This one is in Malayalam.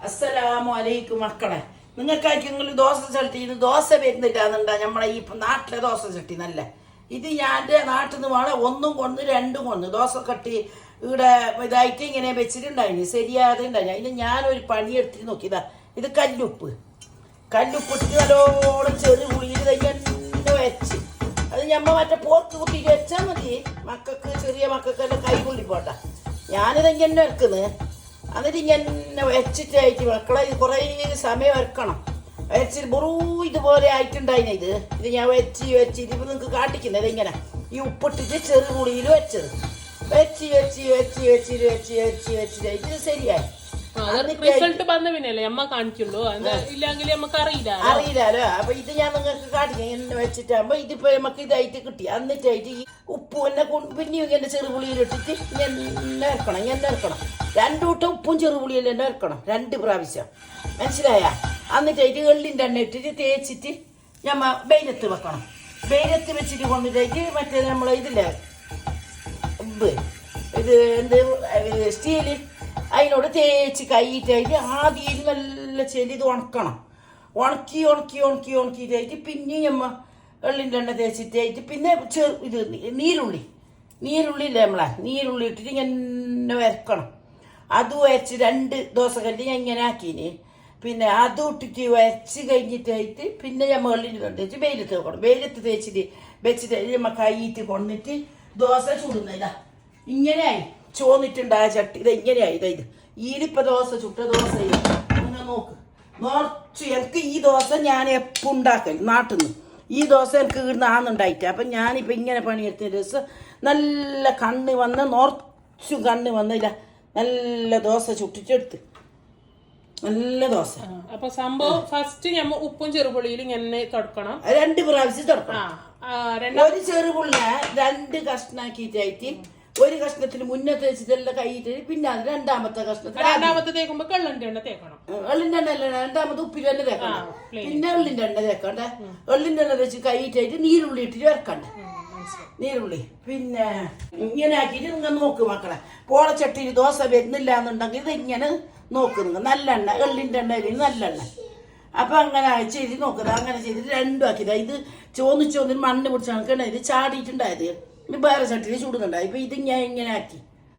അസ്സലാമു അലൈക്കും മക്കളെ. നിങ്ങൾക്കായിരിക്കും ദോശ ചട്ടി ഇത് ദോശ വരുന്നില്ല എന്നുണ്ടാ നമ്മളെ ഈ നാട്ടിലെ ദോശ ചട്ടി നല്ല ഇത് ഞാൻ നാട്ടിൽ നിന്ന് വേണം ഒന്നും കൊണ്ട് രണ്ടും കൊണ്ട് ദോശ കട്ടി ഇവിടെ ഇതായിട്ട് ഇങ്ങനെ വെച്ചിട്ടുണ്ടായിരുന്നു ശരിയാതെ ഉണ്ടായി. അതിന് ഞാനൊരു പണിയെടുത്തിട്ട് നോക്കിയതാ. ഇത് കല്ലുപ്പിട്ടിട്ട് നല്ലോണം ചെറു പുളിയിൽ തന്നെ വെച്ച് അത് ഞമ്മ മറ്റേ പോർക്ക് കുത്തിയിട്ട് വെച്ചാൽ മതി. മക്കൾക്ക് ചെറിയ മക്കൾക്കെല്ലാം കൈ കൊള്ളിപ്പോട്ടെ. ഞാനിതെങ്ങനെ വെക്കുന്നത് എന്നിട്ട് ഇങ്ങനെ വെച്ചിട്ടായിട്ട് മക്കളെ ഇത് കുറേ സമയം വെക്കണം. വെച്ചിട്ട് ബുറൂ ഇതുപോലെ ആയിട്ടുണ്ടായിന്. ഇത് ഞാൻ വെച്ച് ഇതിപ്പോൾ നിങ്ങൾക്ക് കാട്ടിക്കുന്നത് ഇങ്ങനെ ഈ ഉപ്പിട്ടിട്ട് ചെറു പുളിയിൽ വെച്ചത് ഇത് ശരിയായി. അറിയില്ലല്ലോ. അപ്പൊ ഇത് ഞാൻ നിങ്ങൾക്ക് കാട്ടിക്കാം ഇങ്ങനെ വെച്ചിട്ടാകുമ്പോ ഇതിപ്പോ നമുക്ക് ഇതായിട്ട് കിട്ടി. എന്നിട്ടായിട്ട് ഈ ഉപ്പും എന്നെ പിന്നെയും ഇങ്ങനെ ചെറുപുളിയിലിട്ടിട്ട് ഇങ്ങനെ ഇറക്കണം. രണ്ടൂട്ടം ഉപ്പും ചെറുപുളിയെല്ലാം തന്നെ ഇറക്കണം 2 പ്രാവശ്യം. മനസ്സിലായ? എന്നിട്ടായിട്ട് എള്ളിൻ്റെ എണ്ണ ഇട്ടിട്ട് തേച്ചിട്ട് ഞമ്മ വെയിലത്ത് വെക്കണം. വെയിലത്ത് വെച്ചിട്ട് കൊണ്ടിട്ടായിട്ട് മറ്റേ നമ്മളെ ഇതില്ലേ ഇത് എന്ത് സ്റ്റീല് അതിനോട് തേച്ച് കൈയിട്ടായിട്ട് ആദ്യം നല്ല ചെലി ഇത് ഉണക്കിയിട്ടായിട്ട് പിന്നെ ഞമ്മ എള്ളിൻ്റെ എണ്ണ തേച്ചിട്ടായിട്ട് പിന്നെ ഇത് നീരുള്ളില്ലേ നമ്മളെ നീരുള്ളി ഇട്ടിട്ട് ഇങ്ങനെ വരക്കണം. അത് വരച്ച് 2 ദോശക്കല്ല് ഞാൻ ഇങ്ങനെ ആക്കീന്. പിന്നെ അതും ഇട്ടിട്ട് വരച്ച് കഴിഞ്ഞിട്ടായിട്ട് പിന്നെ ഞമ്മ എള്ളിൻ്റെ എണ്ണ തേച്ച് വെയിലത്ത് വെക്കണം. വെയിലത്ത് തേച്ചിട്ട് വെച്ചിട്ട് ഞമ്മ കൈയിട്ട് കൊണ്ടിട്ട് ദോശ ചുടുന്നില്ല. ഇങ്ങനെയായി ചോന്നിട്ടുണ്ടായ ചട്ടി ഇത് ഇങ്ങനെയായി. ഇത് ഈരിപ്പ ദോശ ചുട്ട ദോശ അങ്ങനെ നോക്ക് എനിക്ക് ഈ ദോശ ഞാൻ എപ്പോൾ ഉണ്ടാക്കൽ നാട്ടിൽ നിന്ന് ഈ ദോശ എനിക്ക് ഇവിടുന്ന് ആണെന്നുണ്ടായിട്ട്. അപ്പം ഞാനിപ്പോൾ ഇങ്ങനെ പണിയെടുത്ത ദിവസം നല്ല കണ്ണ് വന്നില്ല നല്ല ദോശ ചുട്ടിട്ടെടുത്ത് നല്ല ദോശ. അപ്പൊ സംഭവം ഫസ്റ്റ് ഞമ്മ ഉപ്പും ചെറുപുളിയിൽ ഇങ്ങനെ തൊടക്കണം. 2 പ്രാവശ്യം തൊടക്കണം. ഒരു ചെറുപുള്ളിനെ 2 കഷ്ണാക്കിയിട്ടായിട്ട് ഒരു കഷ്ണത്തിന് മുന്നത്തെ വെച്ചിട്ടെല്ലാം കൈയിട്ട് പിന്നെ അത് രണ്ടാമത്തെ കഷ്ണത്തിൽ തേക്കുമ്പോ എള്ളിന്റെ എണ്ണ തേക്കണം. എള്ളിന്റെ എണ്ണ അല്ല രണ്ടാമത്തെ ഉപ്പിൽ തന്നെ തേക്കണം. പിന്നെ എള്ളിന്റെ എണ്ണ തേക്കണ്ടേ. എള്ളിന്റെ എണ്ണ വെച്ച് കൈയിട്ടായിട്ട് നീരുള്ളി ഇട്ടിട്ട് വരക്കണ്ടേ. നീരുള്ളി പിന്നെ ഇങ്ങനെ ആക്കിയിട്ട് നിങ്ങൾ നോക്ക് മക്കളെ. പോളച്ചട്ടിയിൽ ദോശ വരുന്നില്ല എന്നുണ്ടെങ്കിൽ ഇത് ഇങ്ങനെ നോക്കുന്നത് നല്ലെണ്ണ എള്ളിന്റെ എണ്ണ നല്ലെണ്ണ. അപ്പൊ അങ്ങനെ ചെയ്ത് നോക്കുന്നത്. അങ്ങനെ ചെയ്തിട്ട് 2 ആക്കിയതാ. ഇത് ചോന്നിന് മണ്ണ് പിടിച്ച കണക്കാണ് ഇത് ചാടിയിട്ടുണ്ടായത്. ഇത് വേറെ ചട്ടിയിൽ ചൂടുന്നുണ്ടായി. ഇപ്പൊ ഇത് ഞാൻ ഇങ്ങനെ ആക്കി